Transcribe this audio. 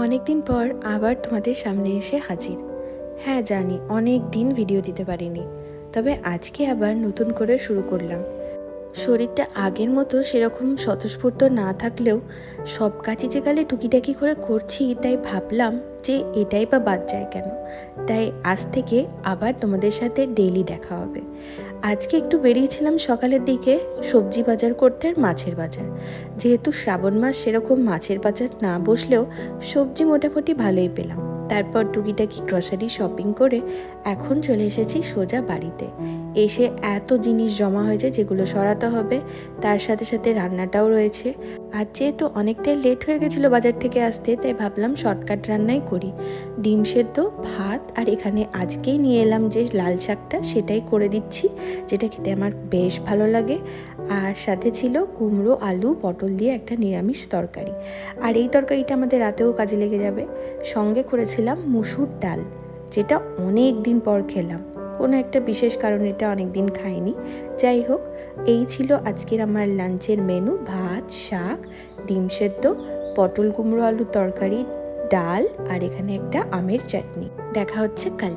অনেকদিন পর আবার তোমাদের সামনে এসে হাজির। হ্যাঁ জানি অনেক দিন ভিডিও দিতে পারিনি, তবে আজকে আবার নতুন করে শুরু করলাম। শরীরটা আগের মতো সেরকম স্বতঃস্ফূর্ত না থাকলেও সব কাজই যে গেলে টুকিটাকি করে করছি, তাই ভাবলাম যে এটাই বা বাদ যায় কেন। তাই আজ থেকে আবার তোমাদের সাথে ডেইলি দেখা হবে। আজকে একটু বেরিয়েছিলাম সকালের দিকে সবজি বাজার করতে আর মাছের বাজার। যেহেতু শ্রাবণ মাস সেরকম মাছের বাজার না বসলেও সবজি মোটামুটি ভালোই পেলাম। তারপর টুকিটাকি গ্রসারি শপিং করে এখন চলে এসেছি সোজা বাড়িতে। এসে এত জিনিস জমা হয়েছে যেগুলো সরাতে হবে, তার সাথে সাথে রান্নাটাও রয়েছে। আর যেহেতু অনেকটাই লেট হয়ে গেছিলো বাজার থেকে আসতে, তাই ভাবলাম শর্টকাট রান্নাই করি। ডিম সেদ্ধ, ভাত, আর এখানে আজকেই নিয়ে এলাম যে লাল শাকটা, সেটাই করে দিচ্ছি, যেটা খেতে আমার বেশ ভালো লাগে। আর সাথে ছিল কুমড়ো, আলু, পটল দিয়ে একটা নিরামিষ তরকারি। আর এই তরকারিটা আমাদের রাতেও কাজে লেগে যাবে। সঙ্গে করেছিলাম মুসুর ডাল, যেটা অনেক দিন পর খেলাম। কোনো একটা বিশেষ কারণে এটা অনেক দিন খাইনি। যাই হোক, এই ছিল আজকের আমার লাঞ্চের মেনু: ভাত, শাক, ডিম সেদ্ধ, পটল কুমড়ো আলুর তরকারি, ডাল, আর এখানে একটা আমের চাটনি। দেখা হচ্ছে কাল।